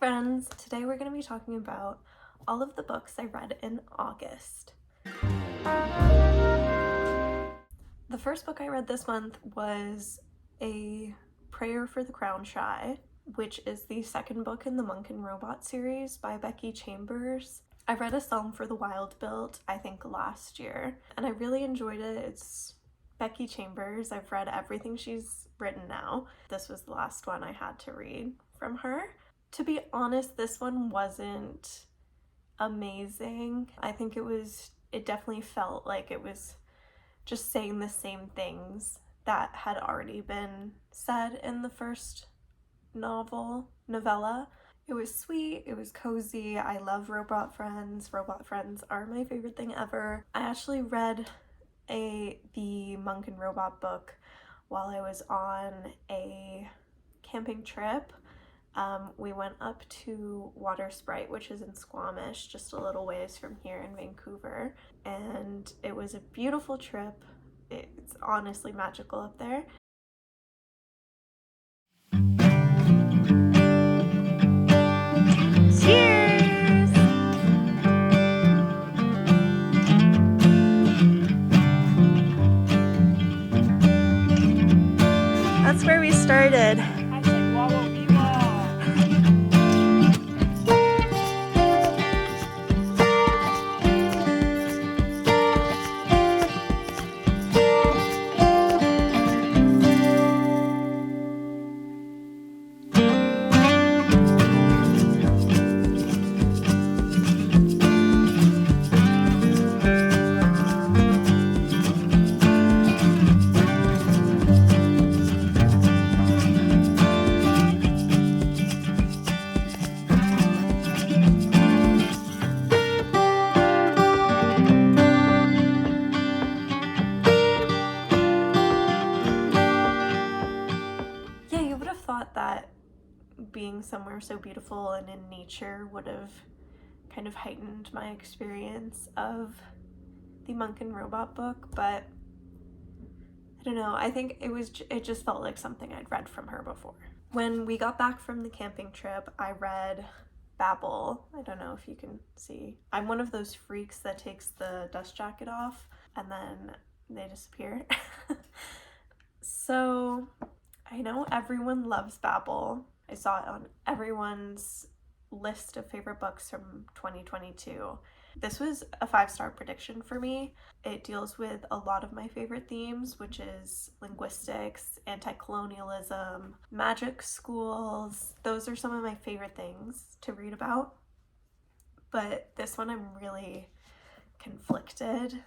friends! Today we're going to be talking about all of the books I read in August. The first book I read this month was A Prayer for the Crown Shy, which is the second book in the Monk and Robot series by Becky. I read A Psalm for the Wild Built, I think last year, and I really enjoyed it. It's Becky. I've read everything she's written now. This was the last one I had to read from her. To be honest, this one wasn't amazing. I think it definitely felt like it was just saying the same things that had already been said in the first novella. It was sweet, it was cozy. I love robot friends. Robot friends are my favorite thing ever. I actually read the Monk and Robot book while I was on a camping trip. We went up to Water Sprite, which is in Squamish, just a little ways from here in Vancouver, and it was a beautiful trip. It's honestly magical up there. Cheers! That's where we started. That being somewhere so beautiful and in nature would have kind of heightened my experience of the Monk and Robot book, but I don't know, I think it just felt like something I'd read from her before. When we got back from the camping trip, I read Babel. I don't know if you can see. I'm one of those freaks that takes the dust jacket off and then they disappear. So I know everyone loves Babel. I saw it on everyone's list of favorite books from 2022. This was a 5-star prediction for me. It deals with a lot of my favorite themes, which is linguistics, anti-colonialism, magic schools. Those are some of my favorite things to read about. But this one I'm really conflicted.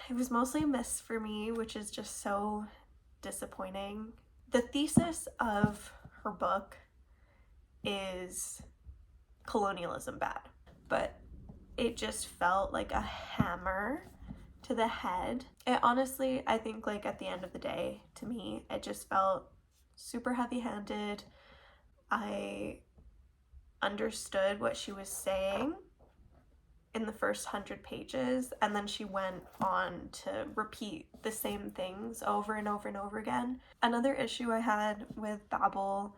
It was mostly a miss for me, which is just so disappointing. The thesis of her book is colonialism bad, but it just felt like a hammer to the head. It honestly, I think, like, at the end of the day, to me, it just felt super heavy-handed. I understood what she was saying in the first 100 pages, and then she went on to repeat the same things over and over and over again. Another issue I had with Babel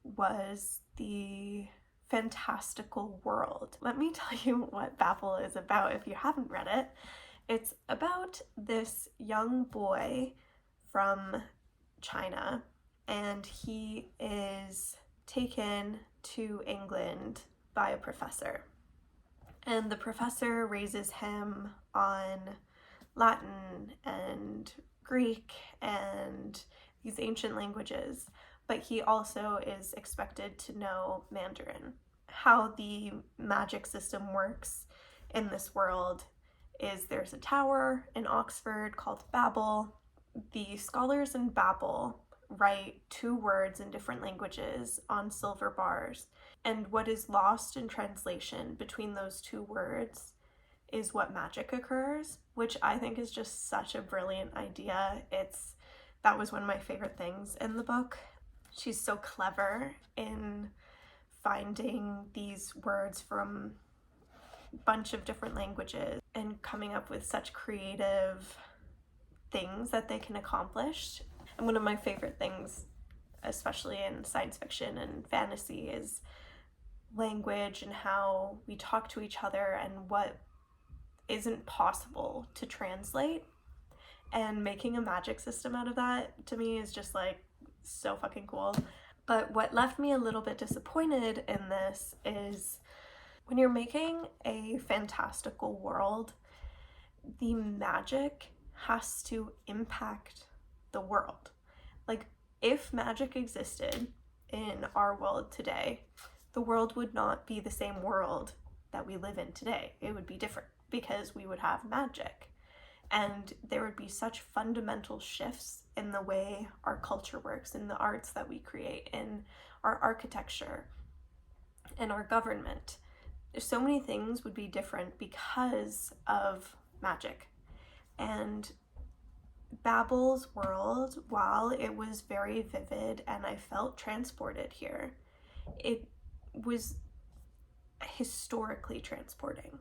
was the fantastical world. Let me tell you what Babel is about if you haven't read it. It's about this young boy from China, and he is taken to England by a professor. And the professor raises him on Latin and Greek and these ancient languages, but he also is expected to know Mandarin. How the magic system works in this world is there's a tower in Oxford called Babel. The scholars in Babel write 2 words in different languages on silver bars, and what is lost in translation between those 2 words is what magic occurs, which I think is just such a brilliant idea. That was one of my favorite things in the book. She's so clever in finding these words from a bunch of different languages and coming up with such creative things that they can accomplish. And one of my favorite things, especially in science fiction and fantasy, is language and how we talk to each other and what isn't possible to translate. And making a magic system out of that, to me, is just like so fucking cool. But what left me a little bit disappointed in this is when you're making a fantastical world, the magic has to impact the world. Like, if magic existed in our world today, the world would not be the same world that we live in today. It would be different because we would have magic. And there would be such fundamental shifts in the way our culture works, in the arts that we create, in our architecture, in our government. So many things would be different because of magic. And Babel's world, while it was very vivid and I felt transported here, it was historically transporting.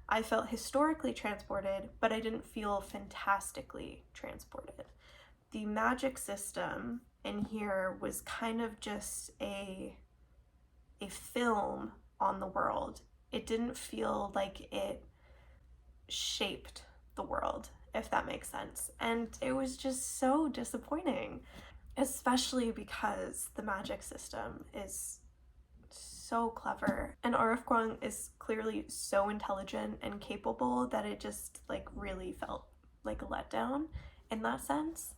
I felt historically transported, but I didn't feel fantastically transported. The magic system in here was kind of just a film on the world. It didn't feel like it shaped the world, if that makes sense. And it was just so disappointing, especially because the magic system is so clever, and R.F. Kuang is clearly so intelligent and capable that it just like really felt like a letdown in that sense.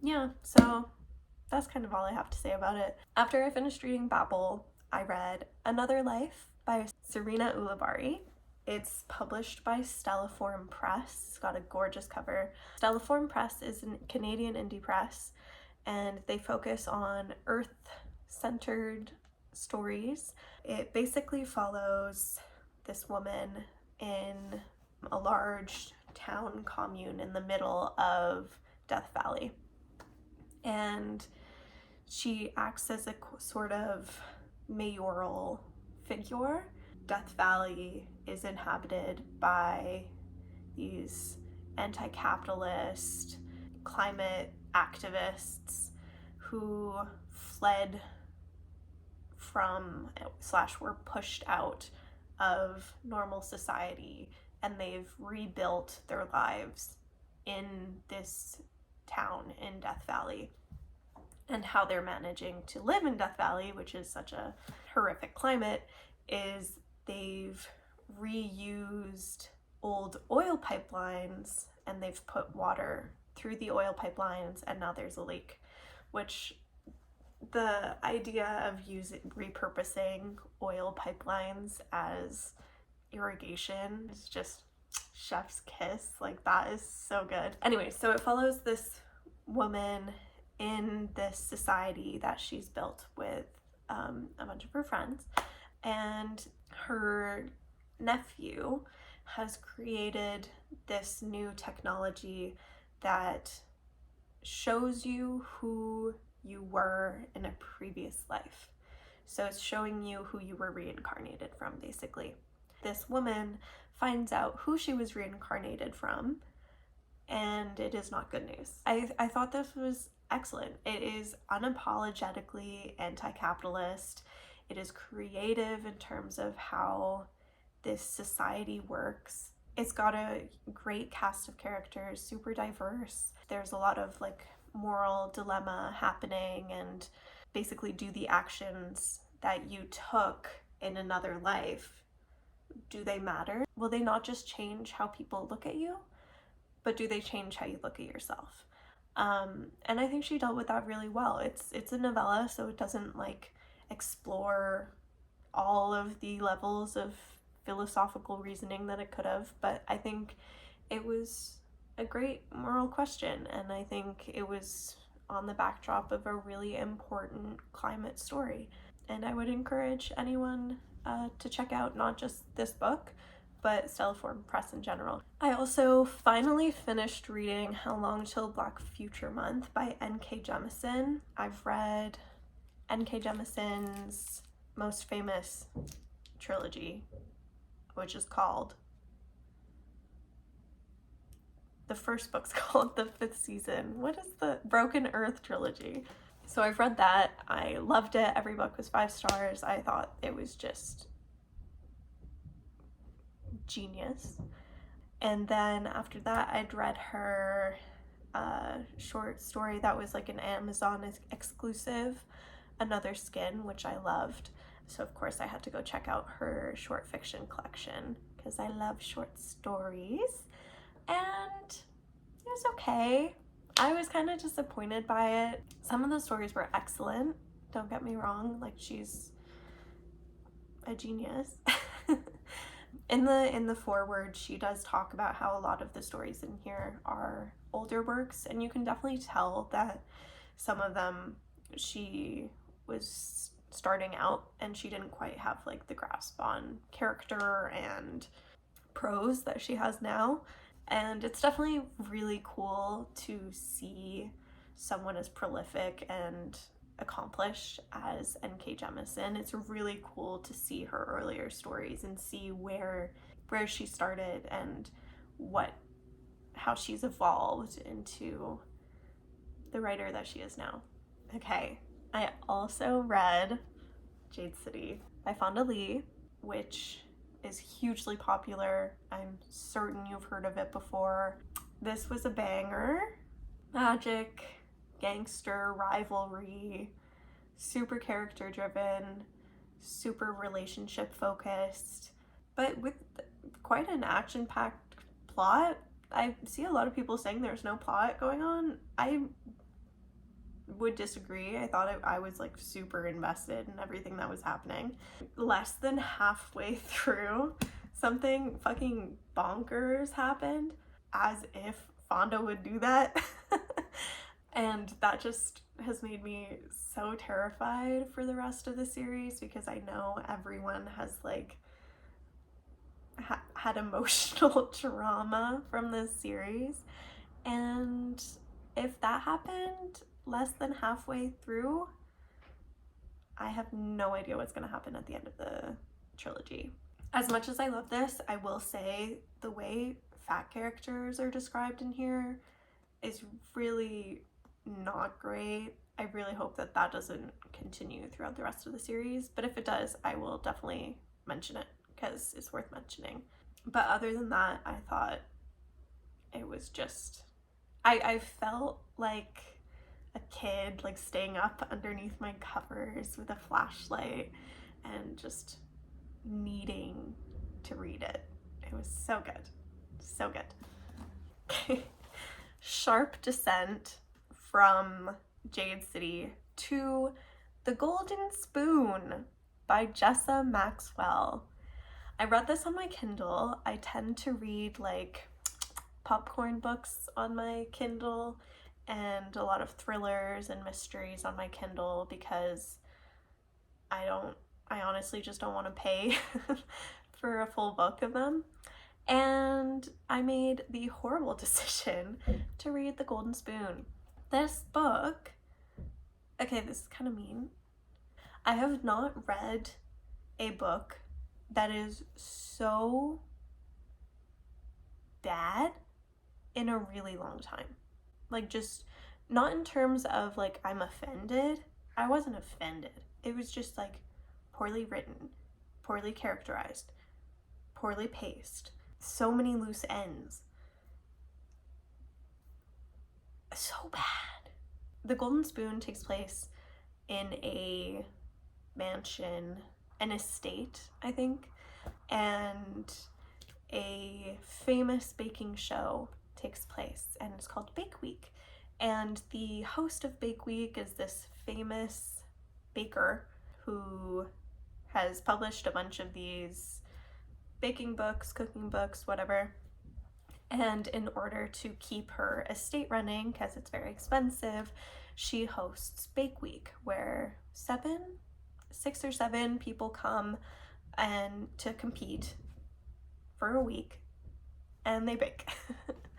Yeah, so that's kind of all I have to say about it. After I finished reading Babel, I read Another Life by Serena Ulibarri. It's published by Stelliform Press. It's got a gorgeous cover. Stelliform Press is a Canadian indie press, and they focus on earth-centered stories. It basically follows this woman in a large town commune in the middle of Death Valley, and she acts as a sort of mayoral figure. Death Valley is inhabited by these anti-capitalist climate activists who fled from / were pushed out of normal society, and they've rebuilt their lives in this town in Death Valley. And how they're managing to live in Death Valley, which is such a horrific climate, is they've reused old oil pipelines and they've put water through the oil pipelines, and now there's a leak, which the idea of repurposing oil pipelines as irrigation is just chef's kiss. Like, that is so good. Anyway, so it follows this woman in this society that she's built with a bunch of her friends, and her nephew has created this new technology that shows you who you were in a previous life. So it's showing you who you were reincarnated from, basically. This woman finds out who she was reincarnated from, and it is not good news. I thought this was excellent. It is unapologetically anti-capitalist. It is creative in terms of how this society works. It's got a great cast of characters, super diverse. There's a lot of like moral dilemma happening, and basically, do the actions that you took in another life, do they matter? Will they not just change how people look at you, but do they change how you look at yourself? And I think she dealt with that really well. It's a novella, so it doesn't like explore all of the levels of philosophical reasoning that it could have, but I think it was a great moral question, and I think it was on the backdrop of a really important climate story. And I would encourage anyone to check out not just this book, but Stelliform Press in general. I also finally finished reading How Long Till Black Future Month by N.K. Jemisin. I've read N.K. Jemison's most famous trilogy, which is called, the first book's called The Fifth Season. What is the Broken Earth trilogy? So I've read that. I loved it. Every book was 5 stars. I thought it was just genius. And then after that, I'd read her short story that was like an Amazon exclusive, Another Skin, which I loved. So of course I had to go check out her short fiction collection because I love short stories. And it was okay. I was kind of disappointed by it. Some of the stories were excellent, don't get me wrong, like she's a genius. In the foreword, she does talk about how a lot of the stories in here are older works, and you can definitely tell that some of them she was starting out and she didn't quite have like the grasp on character and prose that she has now. And it's definitely really cool to see someone as prolific and accomplished as N.K. Jemisin. It's really cool to see her earlier stories and see where she started and how she's evolved into the writer that she is now. Okay, I also read Jade City by Fonda Lee, which is hugely popular. I'm certain you've heard of it before. This was a banger. Magic, gangster, rivalry, super character driven, super relationship focused, but with quite an action-packed plot. I see a lot of people saying there's no plot going on. I would disagree. I thought I was like super invested in everything that was happening. Less than halfway through, something fucking bonkers happened, as if Fonda would do that. And that just has made me so terrified for the rest of the series, because I know everyone has like had emotional trauma from this series, and if that happened less than halfway through, I have no idea what's going to happen at the end of the trilogy. As much as I love this, I will say the way fat characters are described in here is really not great. I really hope that that doesn't continue throughout the rest of the series, but if it does, I will definitely mention it because it's worth mentioning. But other than that, I thought it was just, I felt like a kid, like staying up underneath my covers with a flashlight and just needing to read it. It was so good. So good. Sharp descent from Jade City to The Golden Spoon by Jessa Maxwell. I read this on my Kindle. I tend to read like popcorn books on my Kindle and a lot of thrillers and mysteries on my Kindle because I honestly just don't want to pay for a full book of them. And I made the horrible decision to read The Golden Spoon. This book, okay, this is kind of mean. I have not read a book that is so bad in a really long time. Like, just not in terms of like I'm offended. I wasn't offended. It was just like poorly written, poorly characterized, poorly paced, so many loose ends. So bad. The Golden Spoon takes place in a mansion, an estate, I think, and a famous baking show takes place, and it's called Bake Week. And the host of Bake Week is this famous baker who has published a bunch of these baking books, cooking books, whatever. And in order to keep her estate running, because it's very expensive, she hosts Bake Week, where 6 or 7 people come and to compete for a week, and they bake.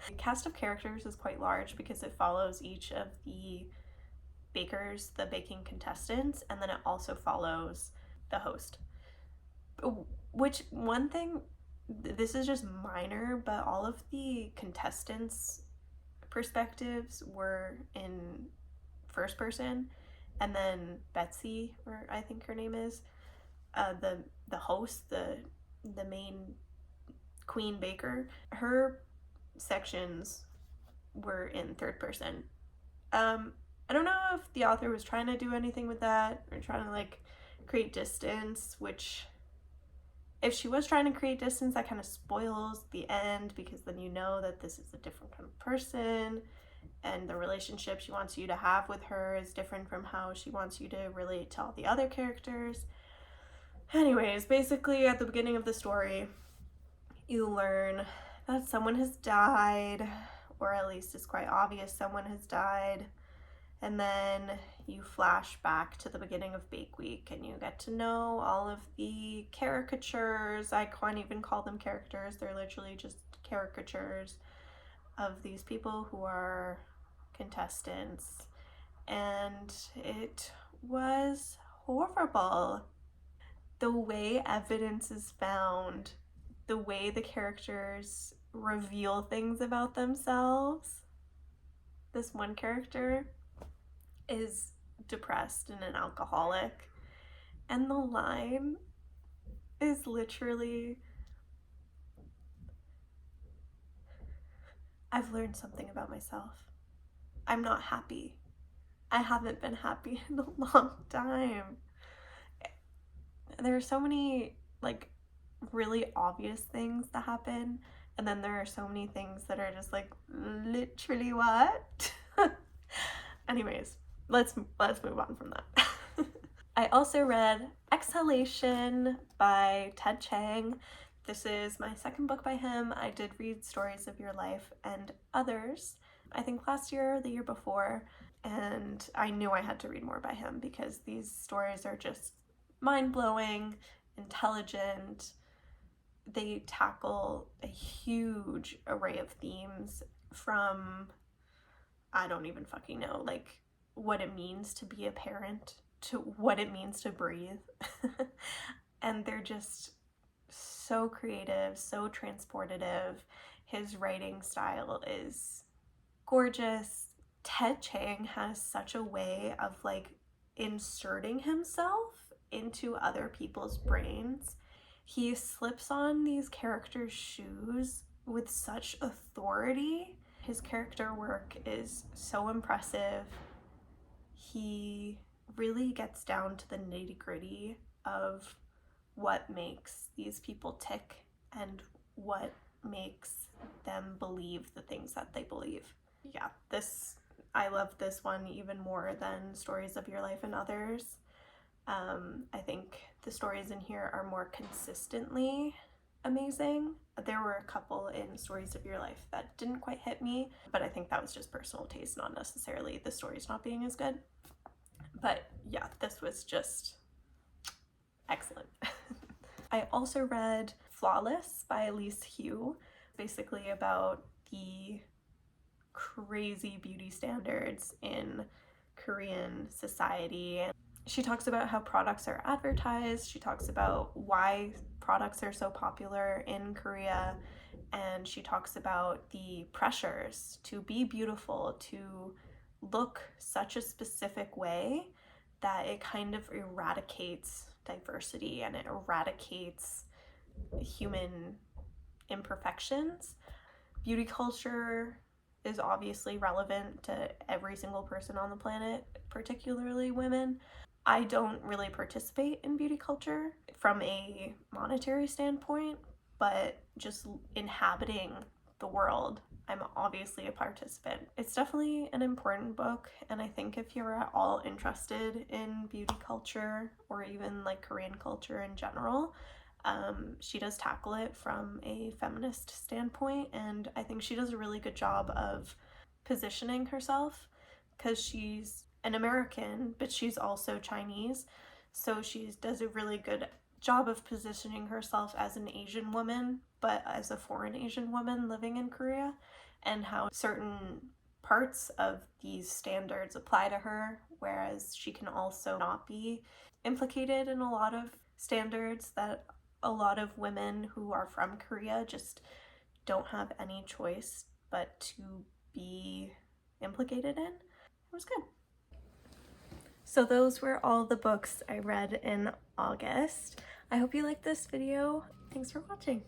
The cast of characters is quite large because it follows each of the bakers, the baking contestants, and then it also follows the host. Which, one thing, this is just minor, but all of the contestants' perspectives were in first person, and then Betsy, or I think her name is, the host, the main Queen Baker. Her sections were in third person. I don't know if the author was trying to do anything with that or trying to like create distance, which if she was trying to create distance, that kind of spoils the end, because then you know that this is a different kind of person and the relationship she wants you to have with her is different from how she wants you to relate to all the other characters. Anyways, basically at the beginning of the story, you learn that someone has died, or at least it's quite obvious someone has died. And then you flash back to the beginning of Bake Week and you get to know all of the caricatures. I can't even call them characters. They're literally just caricatures of these people who are contestants. And it was horrible. The way evidence is found, the way the characters reveal things about themselves. This one character is depressed and an alcoholic, and the line is literally, "I've learned something about myself. I'm not happy. I haven't been happy in a long time." There are so many like really obvious things that happen, and then there are so many things that are just like, literally what? Anyways, let's move on from that. I also read Exhalation by Ted Chiang. This is my second book by him. I did read Stories of Your Life and Others, I think last year or the year before, and I knew I had to read more by him because these stories are just mind-blowing, intelligent. They tackle a huge array of themes, from, I don't even fucking know, like what it means to be a parent to what it means to breathe. And they're just so creative, so transportative. His writing style is gorgeous. Ted Chiang has such a way of like inserting himself into other people's brains. He slips on these characters' shoes with such authority. His character work is so impressive. He really gets down to the nitty-gritty of what makes these people tick and what makes them believe the things that they believe. Yeah, I love this one even more than Stories of Your Life and Others. I think the stories in here are more consistently amazing. There were a couple in Stories of Your Life that didn't quite hit me, but I think that was just personal taste, not necessarily the stories not being as good. But yeah, this was just excellent. I also read Flawless by Elise Hu, basically about the crazy beauty standards in Korean society. She talks about how products are advertised. She talks about why products are so popular in Korea. And she talks about the pressures to be beautiful, to look such a specific way that it kind of eradicates diversity and it eradicates human imperfections. Beauty culture is obviously relevant to every single person on the planet, particularly women. I don't really participate in beauty culture from a monetary standpoint, but just inhabiting the world, I'm obviously a participant. It's definitely an important book, and I think if you're at all interested in beauty culture or even like Korean culture in general, she does tackle it from a feminist standpoint, and I think she does a really good job of positioning herself, because she's an American, but she's also Chinese, so she does a really good job of positioning herself as an Asian woman, but as a foreign Asian woman living in Korea, and how certain parts of these standards apply to her, whereas she can also not be implicated in a lot of standards that a lot of women who are from Korea just don't have any choice but to be implicated in. It was good. So those were all the books I read in August. I hope you liked this video. Thanks for watching.